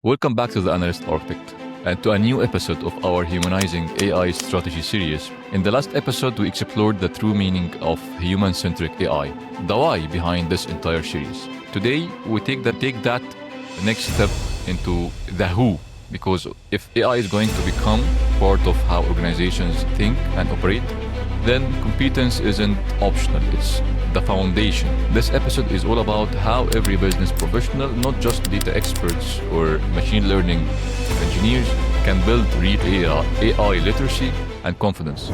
Welcome back to the Analyst Architect and to a new episode of our Humanizing AI Strategy series. In the last episode, we explored the true meaning of human-centric AI, the why behind this entire series. Today, we take that next step into the who, because if AI is going to become part of how organizations think and operate, then competence isn't optional, it's the foundation. This episode is all about how every business professional, not just data experts or machine learning engineers, can build real AI literacy and confidence.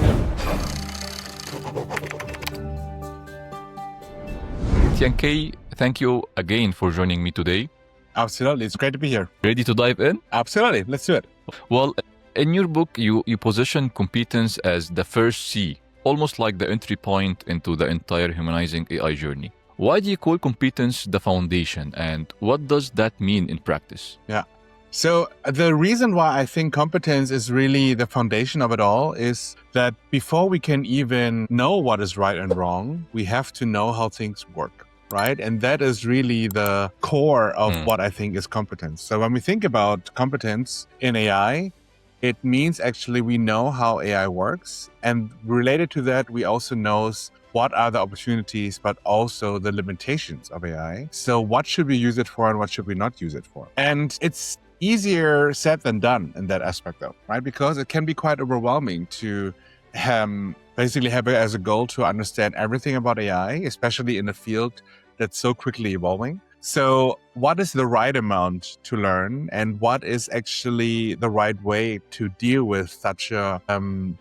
Tiankai, thank you again for joining me today. Absolutely. It's great to be here. Ready to dive in? Absolutely. Let's do it. Well, in your book, you position competence as the first C, almost like the entry point into the entire humanizing AI journey. Why do you call competence the foundation, and what does that mean in practice? Yeah. So the reason why I think competence is really the foundation of it all is that before we can even know what is right and wrong, we have to know how things work, right? And that is really the core of what I think is competence. So when we think about competence in AI, it means actually we know how AI works. And related to that, we also know what are the opportunities, but also the limitations of AI. So what should we use it for and what should we not use it for? And it's easier said than done in that aspect though, right? Because it can be quite overwhelming to basically have it as a goal to understand everything about AI, especially in a field that's so quickly evolving. So what is the right amount to learn and what is actually the right way to deal with such a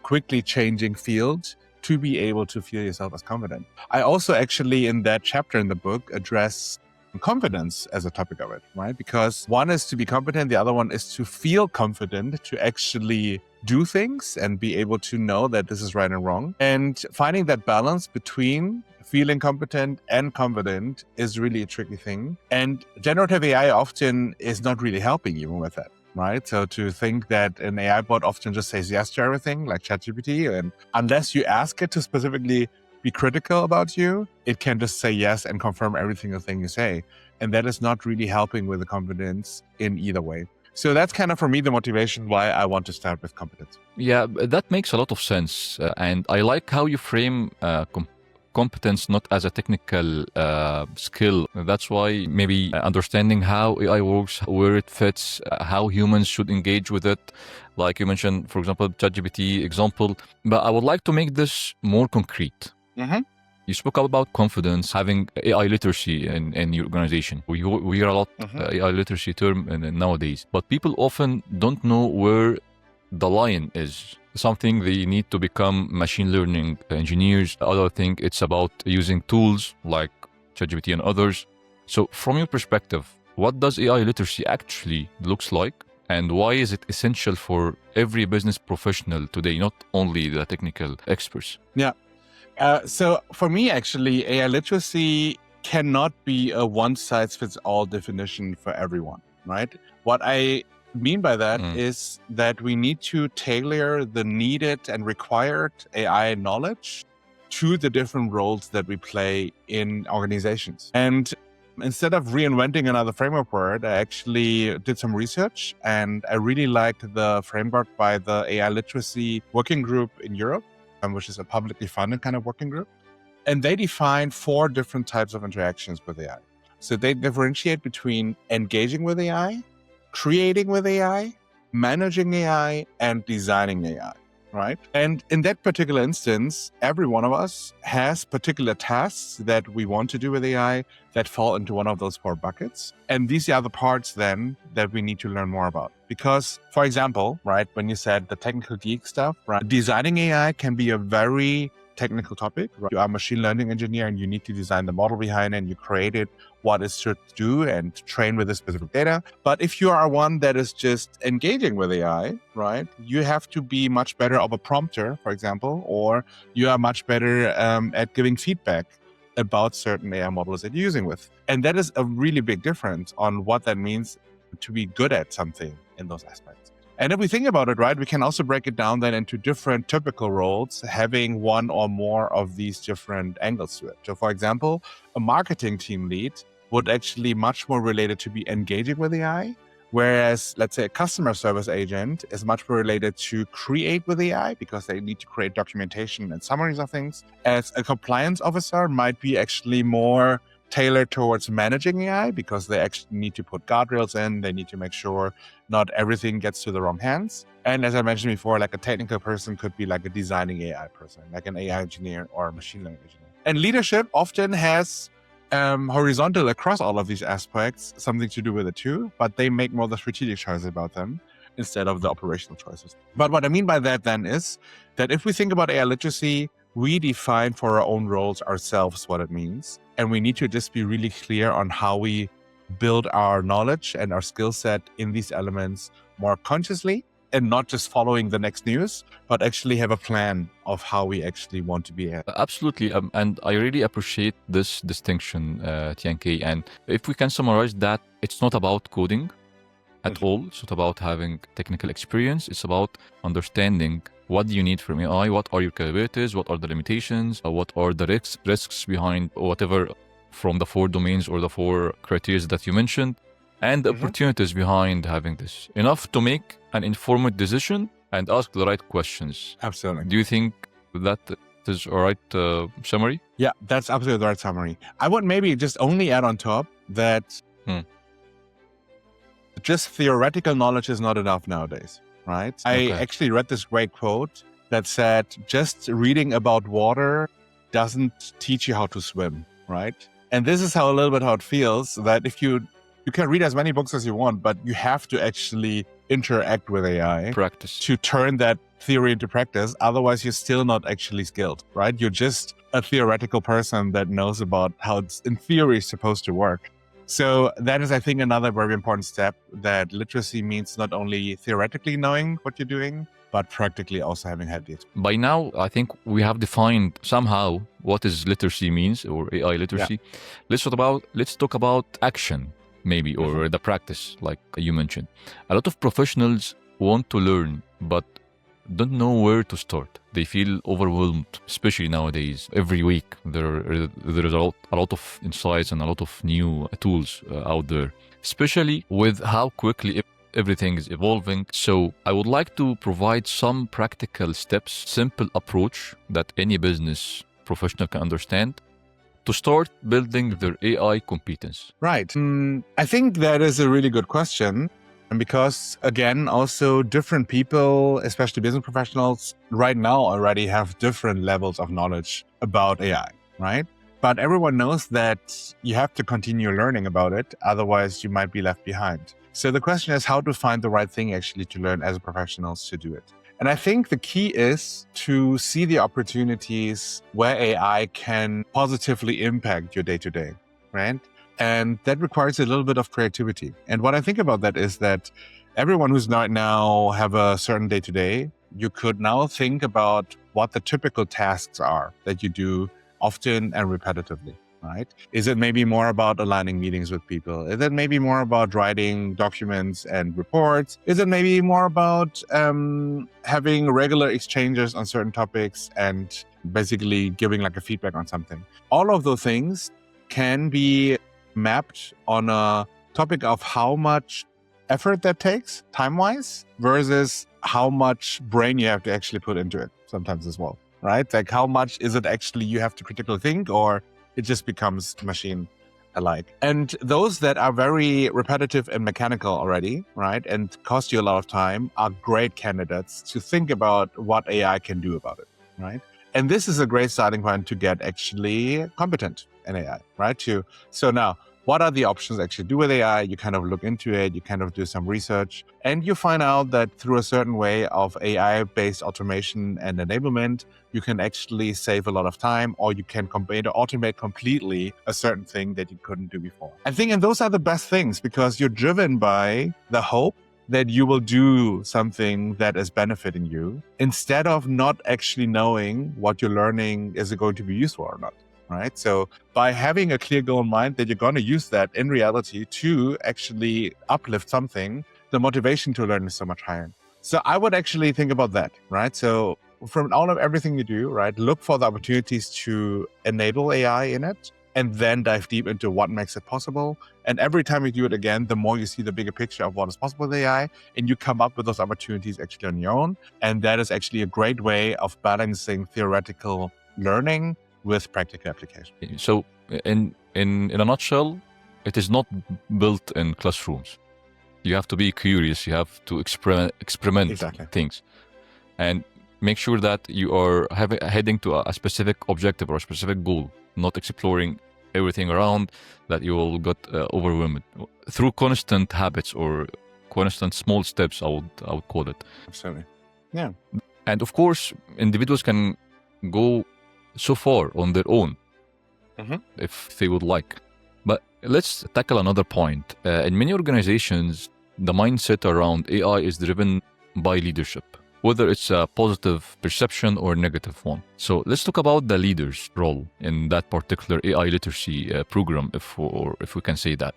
quickly changing field to be able to feel yourself as confident? I also actually in that chapter in the book address confidence as a topic of it, right? Because one is to be competent, the other one is to feel confident to actually do things and be able to know that this is right and wrong. And finding that balance between feeling competent and confident is really a tricky thing. And generative AI often is not really helping even with that, right? So to think that an AI bot often just says yes to everything like ChatGPT, and unless you ask it to specifically be critical about you, it can just say yes and confirm every single thing you say. And that is not really helping with the confidence in either way. So that's kind of, for me, the motivation why I want to start with competence. Yeah, that makes a lot of sense. And I like how you frame competence not as a technical skill. That's why maybe understanding how AI works, where it fits, how humans should engage with it. Like you mentioned, for example, ChatGPT example. But I would like to make this more concrete. Mm-hmm. You spoke about confidence, having AI literacy in your organization. We hear a lot AI literacy term nowadays, but people often don't know where the line is. Something they need to become machine learning engineers. Other thing, it's about using tools like ChatGPT and others. So from your perspective, what does AI literacy actually looks like? And why is it essential for every business professional today, not only the technical experts? Yeah. So for me, actually, AI literacy cannot be a one-size-fits-all definition for everyone, right? What I mean by that is that we need to tailor the needed and required AI knowledge to the different roles that we play in organizations. And instead of reinventing another framework word, I actually did some research and I really liked the framework by the AI literacy working group in Europe, which is a publicly funded kind of working group. And they define 4 different types of interactions with AI. So they differentiate between engaging with AI, creating with AI, managing AI, and designing AI, right? And in that particular instance, every one of us has particular tasks that we want to do with AI that fall into one of those 4 buckets. And these are the parts then that we need to learn more about. Because, for example, right, when you said the technical geek stuff, right, designing AI can be a very technical topic. Right? You are a machine learning engineer and you need to design the model behind it and you created what it should do and train with the specific data. But if you are one that is just engaging with AI, right, you have to be much better of a prompter, for example, or you are much better at giving feedback about certain AI models that you're using with. And that is a really big difference on what that means to be good at something in those aspects. And if we think about it, right, we can also break it down then into different typical roles, having one or more of these different angles to it. So for example, a marketing team lead would actually much more related to be engaging with AI, Whereas, let's say, a customer service agent is much more related to create with AI because they need to create documentation and summaries of things. As a compliance officer might be actually more tailored towards managing AI because they actually need to put guardrails in. They need to make sure not everything gets to the wrong hands. And as I mentioned before, like a technical person could be like a designing AI person, like an AI engineer or a machine learning engineer. And leadership often has horizontal across all of these aspects, something to do with it too, but they make more the strategic choices about them instead of the operational choices. But what I mean by that then is that if we think about AI literacy, we define for our own roles ourselves what it means. And we need to just be really clear on how we build our knowledge and our skill set in these elements more consciously and not just following the next news, but actually have a plan of how we actually want to be. Absolutely. And I really appreciate this distinction, Tiankai. And if we can summarize that, it's not about coding at all. It's not about having technical experience. It's about understanding what do you need from AI, what are your capabilities, what are the limitations, what are the risks behind whatever from the 4 domains or the 4 criteria that you mentioned, and the opportunities behind having this. Enough to make an informed decision and ask the right questions. Absolutely. Do you think that is a right summary? Yeah, that's absolutely the right summary. I would maybe just only add on top that just theoretical knowledge is not enough nowadays, right? I actually read this great quote that said, just reading about water doesn't teach you how to swim, right? And this is how a little bit how it feels, that if you can read as many books as you want, but you have to actually interact with AI practice to turn that theory into practice. Otherwise, you're still not actually skilled, right? You're just a theoretical person that knows about how it's in theory supposed to work. So that is, I think, another very important step, that literacy means not only theoretically knowing what you're doing, but practically also having had the experience. By now, I think we have defined somehow what is literacy means, or AI literacy. Yeah. Let's talk about action, maybe, or the practice, like you mentioned. A lot of professionals want to learn, but don't know where to start. They feel overwhelmed, especially nowadays. Every week, there is a lot of insights and a lot of new tools out there, especially with how quickly everything is evolving. So I would like to provide some practical steps, simple approach that any business professional can understand to start building their AI competence. Right. I think that is a really good question. And because, again, also different people, especially business professionals, right now already have different levels of knowledge about AI, right? But everyone knows that you have to continue learning about it. Otherwise, you might be left behind. So the question is how to find the right thing actually to learn as professionals to do it. And I think the key is to see the opportunities where AI can positively impact your day-to-day, right? And that requires a little bit of creativity. And what I think about that is that everyone who's not now have a certain day-to-day, you could now think about what the typical tasks are that you do often and repetitively, right? Is it maybe more about aligning meetings with people? Is it maybe more about writing documents and reports? Is it maybe more about having regular exchanges on certain topics and basically giving like a feedback on something? All of those things can be mapped on a topic of how much effort that takes time-wise versus how much brain you have to actually put into it sometimes as well, right? Like how much is it actually you have to critically think, or it just becomes machine alike. And those that are very repetitive and mechanical already, right, and cost you a lot of time are great candidates to think about what AI can do about it, right? And this is a great starting point to get actually competent in AI, right? So now, what are the options actually do with AI? You kind of look into it, you kind of do some research, and you find out that through a certain way of AI-based automation and enablement, you can actually save a lot of time, or you can automate completely a certain thing that you couldn't do before. I think, and those are the best things because you're driven by the hope that you will do something that is benefiting you instead of not actually knowing what you're learning, is it going to be useful or not, right? So by having a clear goal in mind that you're going to use that in reality to actually uplift something, the motivation to learn is so much higher. So I would actually think about that, right? So from all of everything you do, right, look for the opportunities to enable AI in it. and then dive deep into what makes it possible. And every time you do it again, the more you see the bigger picture of what is possible with AI, and you come up with those opportunities actually on your own. And that is actually a great way of balancing theoretical learning with practical application. So in a nutshell, it is not built in classrooms. You have to be curious. You have to experiment Exactly. things, and make sure that you are heading to a specific objective or a specific goal, not exploring everything around that you will get overwhelmed through constant habits or constant small steps. I would call it. Absolutely. Yeah. And of course, individuals can go so far on their own if they would like. But let's tackle another point. In many organizations, the mindset around AI is driven by leadership, whether it's a positive perception or negative one. So let's talk about the leader's role in that particular AI literacy program, if we can say that.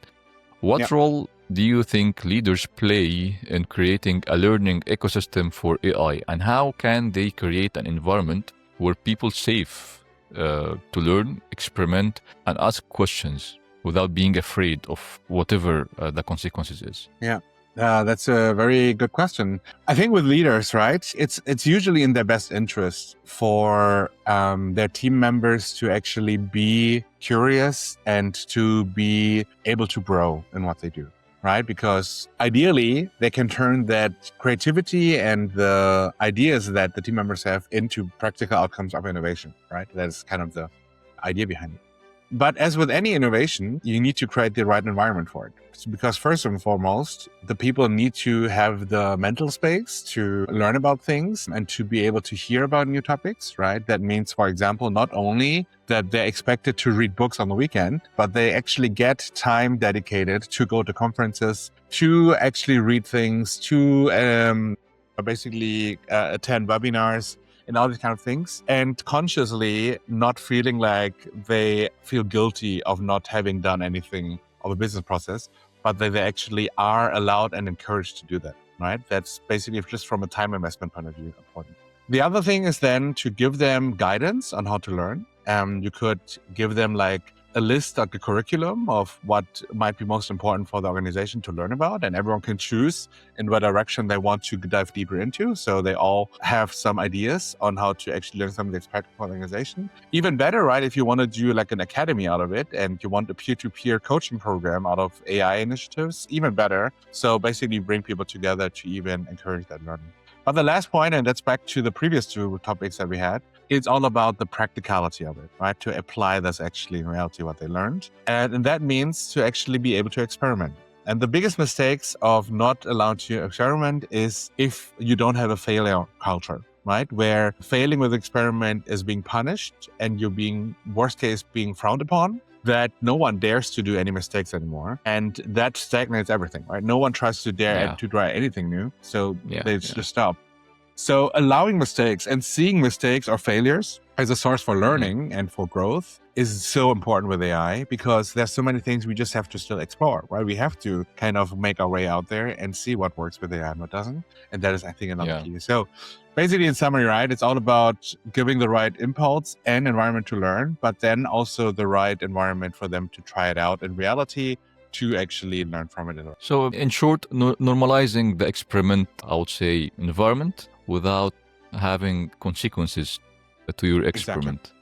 What role do you think leaders play in creating a learning ecosystem for AI, and how can they create an environment where people safe to learn, experiment, and ask questions without being afraid of whatever the consequences is? Yeah. That's a very good question. I think with leaders, right, it's usually in their best interest for their team members to actually be curious and to be able to grow in what they do, right? Because ideally, they can turn that creativity and the ideas that the team members have into practical outcomes of innovation, right? That's kind of the idea behind it. But as with any innovation, you need to create the right environment for it. Because first and foremost, the people need to have the mental space to learn about things and to be able to hear about new topics, right? That means, for example, not only that they're expected to read books on the weekend, but they actually get time dedicated to go to conferences, to actually read things, to basically attend webinars, and all these kind of things, and consciously not feeling like they feel guilty of not having done anything of a business process, but that they actually are allowed and encouraged to do that, right? That's basically just from a time investment point of view important. The other thing is then to give them guidance on how to learn. You could give them like a list, like a curriculum of what might be most important for the organization to learn about, and everyone can choose in what direction they want to dive deeper into. So they all have some ideas on how to actually learn something that's practical for the organization. Even better, right? If you want to do like an academy out of it and you want a peer-to-peer coaching program out of AI initiatives, even better. So basically bring people together to even encourage that learning. But the last point, and that's back to the previous two topics that we had, it's all about the practicality of it, right? To apply this actually in reality, what they learned. And that means to actually be able to experiment. And the biggest mistakes of not allowing to experiment is if you don't have a failure culture, right? Where failing with experiment is being punished and you're being, worst case, being frowned upon, that no one dares to do any mistakes anymore. And that stagnates everything, right? No one tries to dare to try anything new. So they just stop. So allowing mistakes and seeing mistakes or failures as a source for learning and for growth is so important with AI, because there's so many things we just have to still explore, right? We have to kind of make our way out there and see what works with AI and what doesn't. And that is, I think, another key. So basically, in summary, right, it's all about giving the right impulse and environment to learn, but then also the right environment for them to try it out in reality, to actually learn from it. So in short, normalizing the experiment, I would say, environment without having consequences to your experiment.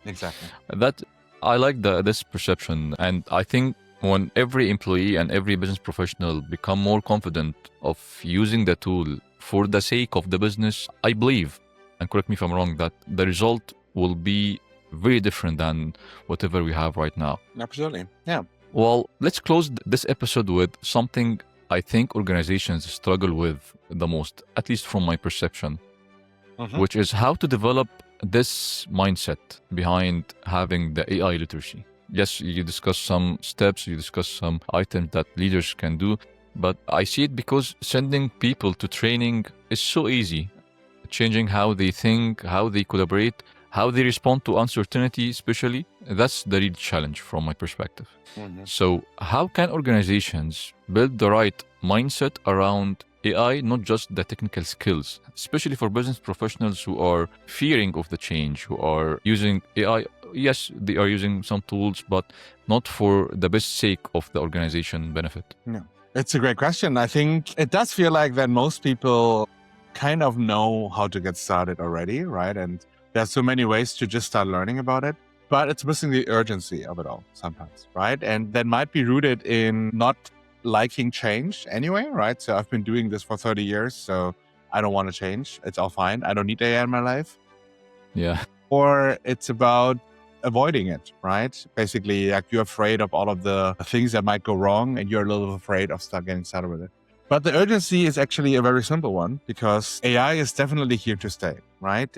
Exactly. That I like this perception, and I think when every employee and every business professional become more confident of using the tool for the sake of the business, I believe, and correct me if I'm wrong, that the result will be very different than whatever we have right now. Absolutely. Yeah. Well, let's close this episode with something I think organizations struggle with the most, at least from my perception, which is how to develop this mindset behind having the AI literacy. Yes, you discuss some steps, you discuss some items that leaders can do, but I see it because sending people to training is so easy. Changing how they think, how they collaborate, how they respond to uncertainty, especially, that's the real challenge from my perspective. So how can organizations build the right mindset around AI, not just the technical skills, especially for business professionals who are fearing of the change, who are using AI yes, they are using some tools, but not for the best sake of the organization benefit? No, it's a great question. I think it does feel like that most people kind of know how to get started already, right? And there's so many ways to just start learning about it, but it's missing the urgency of it all sometimes, right? And that might be rooted in not liking change anyway, right? So I've been doing this for 30 years, so I don't want to change. It's all fine. I don't need AI in my life. Yeah. Or it's about avoiding it, right? Basically, like you're afraid of all of the things that might go wrong and you're a little afraid of getting started with it. But the urgency is actually a very simple one because AI is definitely here to stay, right?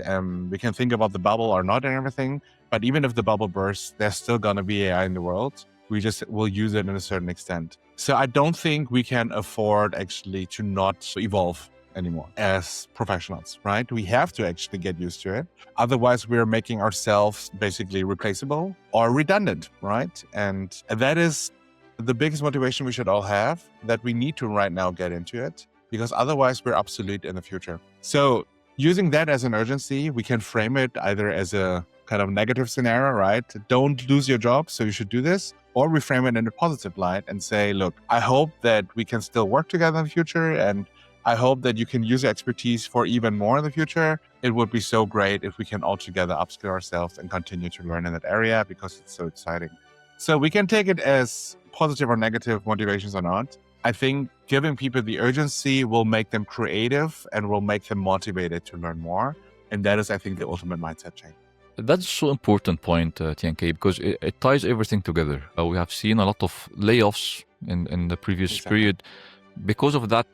We can think about the bubble or not and everything, but even if the bubble bursts, there's still going to be AI in the world. We just will use it in a certain extent. So I don't think we can afford actually to not evolve anymore as professionals, right? We have to actually get used to it. Otherwise, we're making ourselves basically replaceable or redundant, right? And that is the biggest motivation we should all have, that we need to right now get into it, because otherwise we're obsolete in the future. So using that as an urgency, we can frame it either as a kind of negative scenario, right? Don't lose your job, so you should do this. Or we frame it in a positive light and say, look, I hope that we can still work together in the future, and I hope that you can use your expertise for even more in the future. It would be so great if we can all together upskill ourselves and continue to learn in that area because it's so exciting. So we can take it as positive or negative motivations or not. I think giving people the urgency will make them creative and will make them motivated to learn more. And that is, I think, the ultimate mindset change. That's so important point, Tiankai, because it ties everything together. We have seen a lot of layoffs in the previous period because of that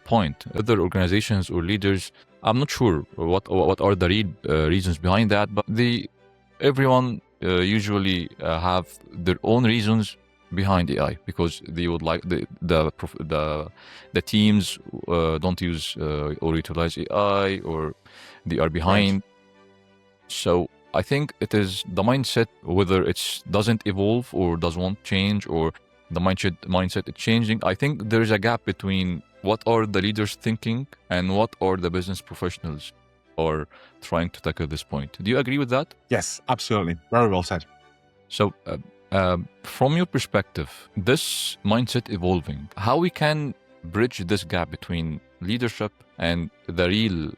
point. Other organizations or leaders, I'm not sure what are the reasons behind that, but everyone usually have their own reasons behind AI, because they would like the teams don't use or utilize AI, or they are behind. Right. So I think it is the mindset, whether it doesn't evolve or does not change, or the mindset is changing. I think there is a gap between what are the leaders thinking and what are the business professionals are trying to tackle this point. Do you agree with that? Yes, absolutely. Very well said. So from your perspective, this mindset evolving, how we can bridge this gap between leadership and the real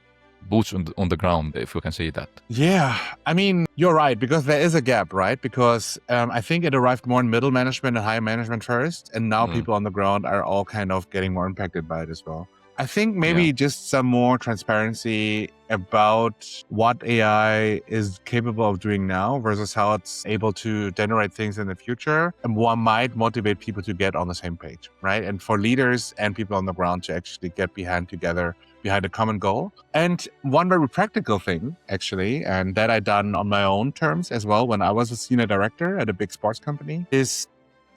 boots on the ground, if we can say that? Yeah, I mean, you're right, because there is a gap, right? Because I think it arrived more in middle management and higher management first, and now people on the ground are all kind of getting more impacted by it as well. I think maybe just some more transparency about what AI is capable of doing now versus how it's able to generate things in the future, and what might motivate people to get on the same page, right? And for leaders and people on the ground to actually get behind a common goal. And one very practical thing, actually, and that I done on my own terms as well when I was a senior director at a big sports company, is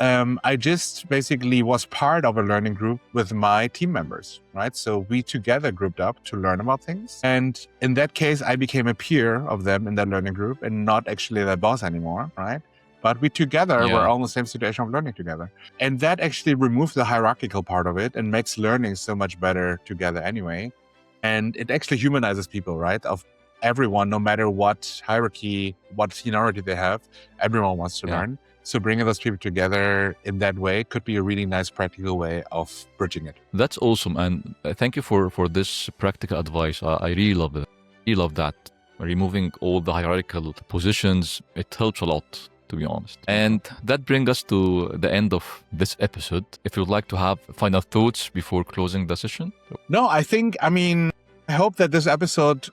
I just basically was part of a learning group with my team members, right? So we together grouped up to learn about things. And in that case, I became a peer of them in that learning group and not actually their boss anymore, right? But we together were all in the same situation of learning together. And that actually removes the hierarchical part of it and makes learning so much better together anyway. And it actually humanizes people, right? Of everyone, no matter what hierarchy, what seniority they have, everyone wants to learn. So bringing those people together in that way could be a really nice practical way of bridging it. That's awesome. And thank you for this practical advice. I really love it. I really love that. Removing all the hierarchical positions, it helps a lot, to be honest. And that brings us to the end of this episode. If you'd like to have final thoughts before closing the session. No, I hope that this episode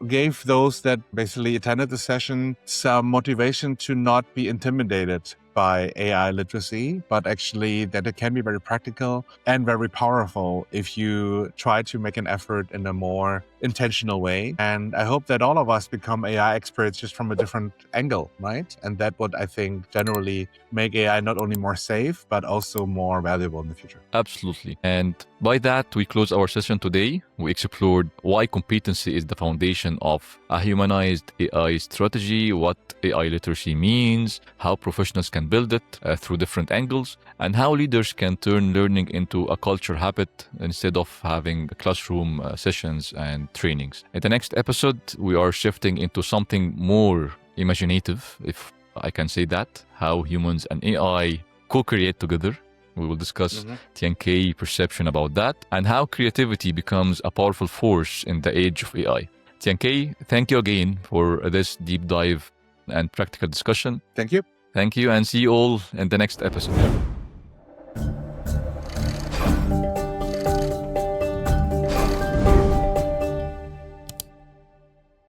gave those that basically attended the session some motivation to not be intimidated by AI literacy, but actually that it can be very practical and very powerful if you try to make an effort in a more intentional way. And I hope that all of us become AI experts just from a different angle, right? And that would, I think, generally make AI not only more safe, but also more valuable in the future. Absolutely. And by that, we close our session today. We explored why competency is the foundation of a humanized AI strategy, what AI literacy means, how professionals can build it through different angles, and how leaders can turn learning into a culture habit instead of having classroom sessions and trainings. In the next episode, we are shifting into something more imaginative, if I can say that, how humans and AI co-create together. We will discuss Tiankai perception about that and how creativity becomes a powerful force in the age of AI. Tiankai, thank you again for this deep dive and practical discussion. Thank you. Thank you, and see you all in the next episode.